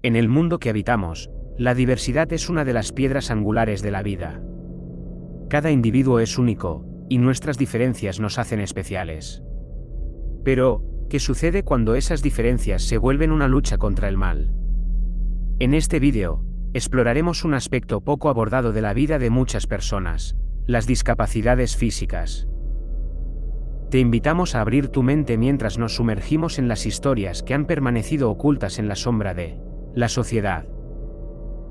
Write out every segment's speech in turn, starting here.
En el mundo que habitamos, la diversidad es una de las piedras angulares de la vida. Cada individuo es único, y nuestras diferencias nos hacen especiales. Pero, ¿qué sucede cuando esas diferencias se vuelven una lucha contra el mal? En este vídeo, exploraremos un aspecto poco abordado de la vida de muchas personas: las discapacidades físicas. Te invitamos a abrir tu mente mientras nos sumergimos en las historias que han permanecido ocultas en la sombra de la sociedad.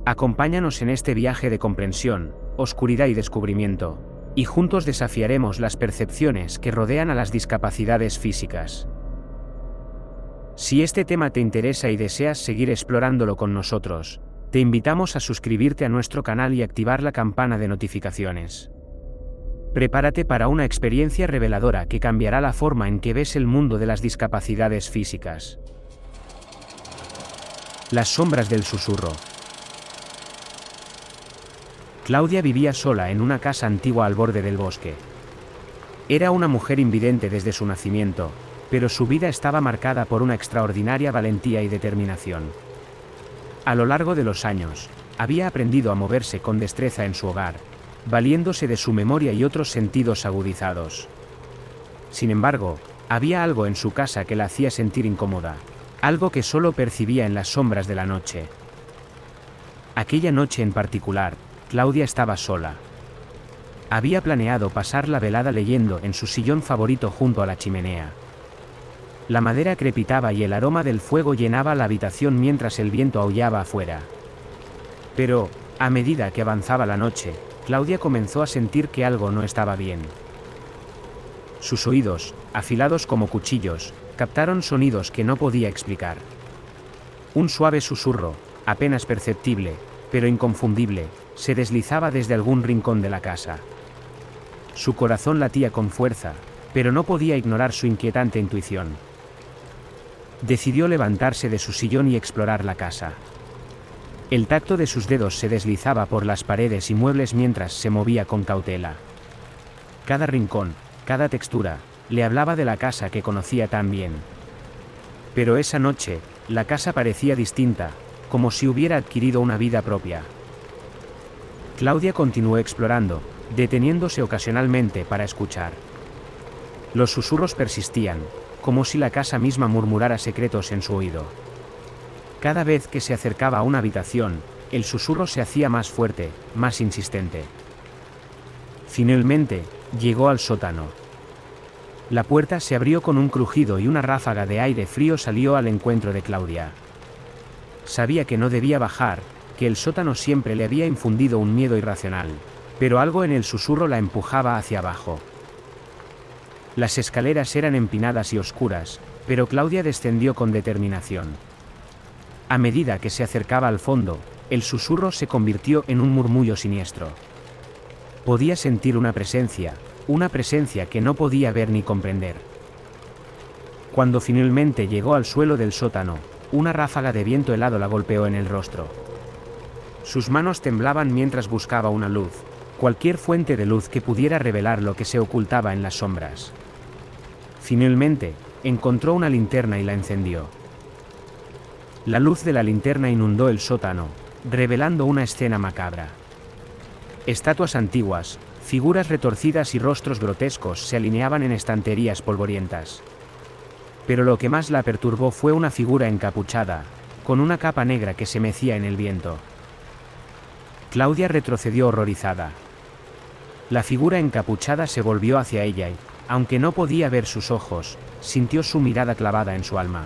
Acompáñanos en este viaje de comprensión, oscuridad y descubrimiento, y juntos desafiaremos las percepciones que rodean a las discapacidades físicas. Si este tema te interesa y deseas seguir explorándolo con nosotros, te invitamos a suscribirte a nuestro canal y activar la campana de notificaciones. Prepárate para una experiencia reveladora que cambiará la forma en que ves el mundo de las discapacidades físicas. Las sombras del susurro. Claudia vivía sola en una casa antigua al borde del bosque. Era una mujer invidente desde su nacimiento, pero su vida estaba marcada por una extraordinaria valentía y determinación. A lo largo de los años, había aprendido a moverse con destreza en su hogar, valiéndose de su memoria y otros sentidos agudizados. Sin embargo, había algo en su casa que la hacía sentir incómoda, algo que solo percibía en las sombras de la noche. Aquella noche en particular, Claudia estaba sola. Había planeado pasar la velada leyendo en su sillón favorito junto a la chimenea. La madera crepitaba y el aroma del fuego llenaba la habitación mientras el viento aullaba afuera. Pero, a medida que avanzaba la noche, Claudia comenzó a sentir que algo no estaba bien. Sus oídos, afilados como cuchillos, captaron sonidos que no podía explicar. Un suave susurro, apenas perceptible, pero inconfundible, se deslizaba desde algún rincón de la casa. Su corazón latía con fuerza, pero no podía ignorar su inquietante intuición. Decidió levantarse de su sillón y explorar la casa. El tacto de sus dedos se deslizaba por las paredes y muebles mientras se movía con cautela. Cada rincón, cada textura, le hablaba de la casa que conocía tan bien. Pero esa noche, la casa parecía distinta, como si hubiera adquirido una vida propia. Claudia continuó explorando, deteniéndose ocasionalmente para escuchar. Los susurros persistían, como si la casa misma murmurara secretos en su oído. Cada vez que se acercaba a una habitación, el susurro se hacía más fuerte, más insistente. Finalmente, llegó al sótano. La puerta se abrió con un crujido y una ráfaga de aire frío salió al encuentro de Claudia. Sabía que no debía bajar, que el sótano siempre le había infundido un miedo irracional, pero algo en el susurro la empujaba hacia abajo. Las escaleras eran empinadas y oscuras, pero Claudia descendió con determinación. A medida que se acercaba al fondo, el susurro se convirtió en un murmullo siniestro. Podía sentir una presencia que no podía ver ni comprender. Cuando finalmente llegó al suelo del sótano, una ráfaga de viento helado la golpeó en el rostro. Sus manos temblaban mientras buscaba una luz, cualquier fuente de luz que pudiera revelar lo que se ocultaba en las sombras. Finalmente, encontró una linterna y la encendió. La luz de la linterna inundó el sótano, revelando una escena macabra. Estatuas antiguas, figuras retorcidas y rostros grotescos se alineaban en estanterías polvorientas. Pero lo que más la perturbó fue una figura encapuchada, con una capa negra que se mecía en el viento. Claudia retrocedió horrorizada. La figura encapuchada se volvió hacia ella y, aunque no podía ver sus ojos, sintió su mirada clavada en su alma.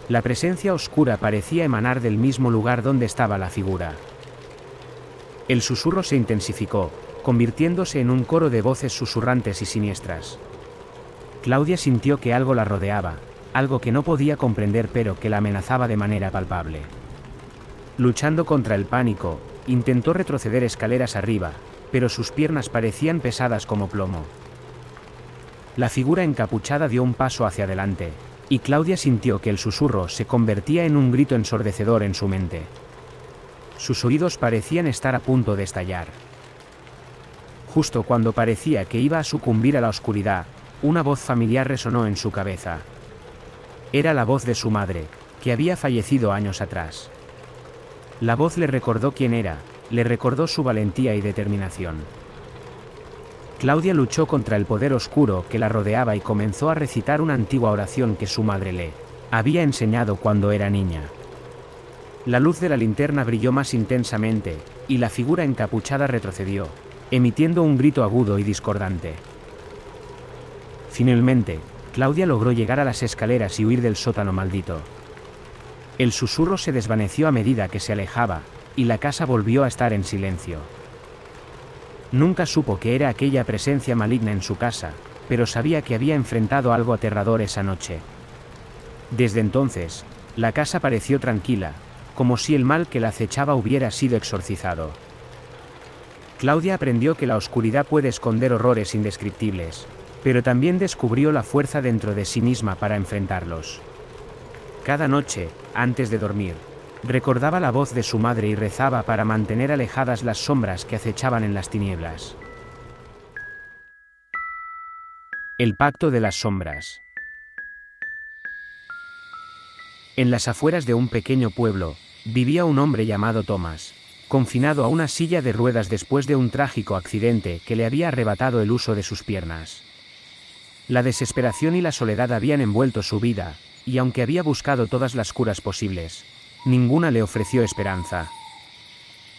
La presencia oscura parecía emanar del mismo lugar donde estaba la figura. El susurro se intensificó, convirtiéndose en un coro de voces susurrantes y siniestras. Claudia sintió que algo la rodeaba, algo que no podía comprender pero que la amenazaba de manera palpable. Luchando contra el pánico, intentó retroceder escaleras arriba, pero sus piernas parecían pesadas como plomo. La figura encapuchada dio un paso hacia adelante, y Claudia sintió que el susurro se convertía en un grito ensordecedor en su mente. Sus oídos parecían estar a punto de estallar. Justo cuando parecía que iba a sucumbir a la oscuridad, una voz familiar resonó en su cabeza. Era la voz de su madre, que había fallecido años atrás. La voz le recordó quién era, le recordó su valentía y determinación. Claudia luchó contra el poder oscuro que la rodeaba y comenzó a recitar una antigua oración que su madre le había enseñado cuando era niña. La luz de la linterna brilló más intensamente, y la figura encapuchada retrocedió, emitiendo un grito agudo y discordante. Finalmente, Claudia logró llegar a las escaleras y huir del sótano maldito. El susurro se desvaneció a medida que se alejaba, y la casa volvió a estar en silencio. Nunca supo que era aquella presencia maligna en su casa, pero sabía que había enfrentado algo aterrador esa noche. Desde entonces, la casa pareció tranquila, como si el mal que la acechaba hubiera sido exorcizado. Claudia aprendió que la oscuridad puede esconder horrores indescriptibles, pero también descubrió la fuerza dentro de sí misma para enfrentarlos. Cada noche, antes de dormir, recordaba la voz de su madre y rezaba para mantener alejadas las sombras que acechaban en las tinieblas. El pacto de las sombras. En las afueras de un pequeño pueblo, vivía un hombre llamado Thomas, confinado a una silla de ruedas después de un trágico accidente que le había arrebatado el uso de sus piernas. La desesperación y la soledad habían envuelto su vida, y aunque había buscado todas las curas posibles, ninguna le ofreció esperanza.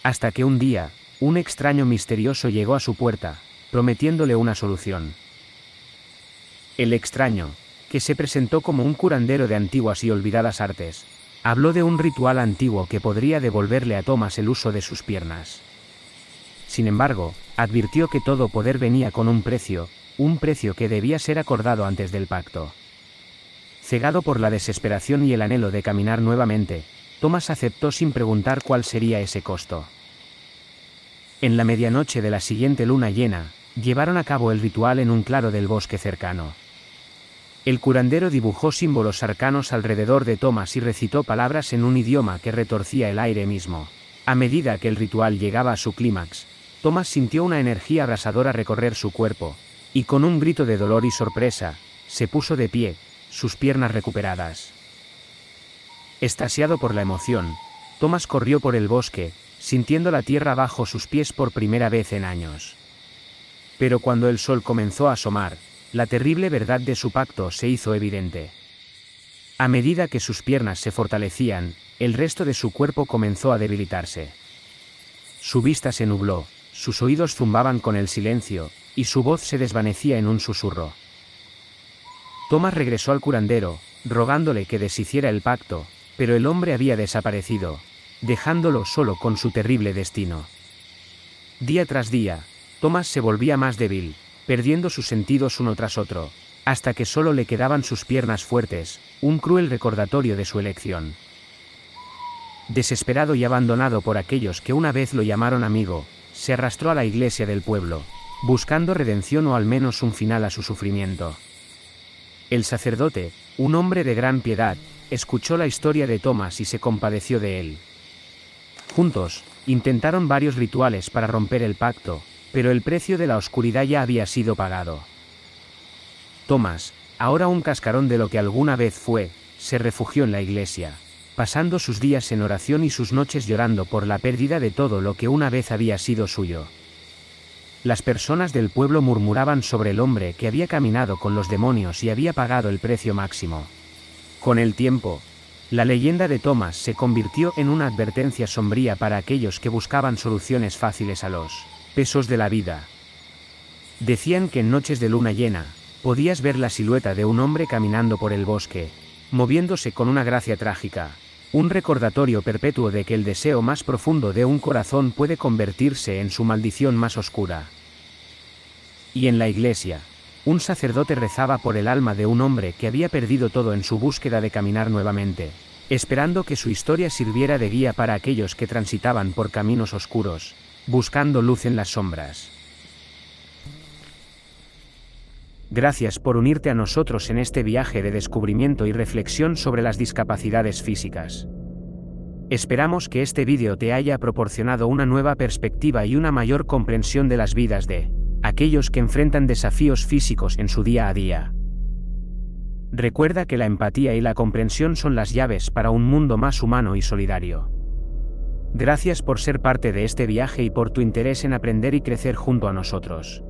Hasta que un día, un extraño misterioso llegó a su puerta, prometiéndole una solución. El extraño, que se presentó como un curandero de antiguas y olvidadas artes, habló de un ritual antiguo que podría devolverle a Thomas el uso de sus piernas. Sin embargo, advirtió que todo poder venía con un precio que debía ser acordado antes del pacto. Cegado por la desesperación y el anhelo de caminar nuevamente, Thomas aceptó sin preguntar cuál sería ese costo. En la medianoche de la siguiente luna llena, llevaron a cabo el ritual en un claro del bosque cercano. El curandero dibujó símbolos arcanos alrededor de Thomas y recitó palabras en un idioma que retorcía el aire mismo. A medida que el ritual llegaba a su clímax, Thomas sintió una energía abrasadora recorrer su cuerpo, y con un grito de dolor y sorpresa, se puso de pie, sus piernas recuperadas. Extasiado por la emoción, Thomas corrió por el bosque, sintiendo la tierra bajo sus pies por primera vez en años. Pero cuando el sol comenzó a asomar, la terrible verdad de su pacto se hizo evidente. A medida que sus piernas se fortalecían, el resto de su cuerpo comenzó a debilitarse. Su vista se nubló, sus oídos zumbaban con el silencio, y su voz se desvanecía en un susurro. Thomas regresó al curandero, rogándole que deshiciera el pacto, pero el hombre había desaparecido, dejándolo solo con su terrible destino. Día tras día, Thomas se volvía más débil, perdiendo sus sentidos uno tras otro, hasta que solo le quedaban sus piernas fuertes, un cruel recordatorio de su elección. Desesperado y abandonado por aquellos que una vez lo llamaron amigo, se arrastró a la iglesia del pueblo, buscando redención o al menos un final a su sufrimiento. El sacerdote, un hombre de gran piedad, escuchó la historia de Thomas y se compadeció de él. Juntos, intentaron varios rituales para romper el pacto, pero el precio de la oscuridad ya había sido pagado. Thomas, ahora un cascarón de lo que alguna vez fue, se refugió en la iglesia, pasando sus días en oración y sus noches llorando por la pérdida de todo lo que una vez había sido suyo. Las personas del pueblo murmuraban sobre el hombre que había caminado con los demonios y había pagado el precio máximo. Con el tiempo, la leyenda de Thomas se convirtió en una advertencia sombría para aquellos que buscaban soluciones fáciles a los pesos de la vida. Decían que en noches de luna llena, podías ver la silueta de un hombre caminando por el bosque, moviéndose con una gracia trágica, un recordatorio perpetuo de que el deseo más profundo de un corazón puede convertirse en su maldición más oscura. Y en la iglesia, un sacerdote rezaba por el alma de un hombre que había perdido todo en su búsqueda de caminar nuevamente, esperando que su historia sirviera de guía para aquellos que transitaban por caminos oscuros, buscando luz en las sombras. Gracias por unirte a nosotros en este viaje de descubrimiento y reflexión sobre las discapacidades físicas. Esperamos que este vídeo te haya proporcionado una nueva perspectiva y una mayor comprensión de las vidas de aquellos que enfrentan desafíos físicos en su día a día. Recuerda que la empatía y la comprensión son las llaves para un mundo más humano y solidario. Gracias por ser parte de este viaje y por tu interés en aprender y crecer junto a nosotros.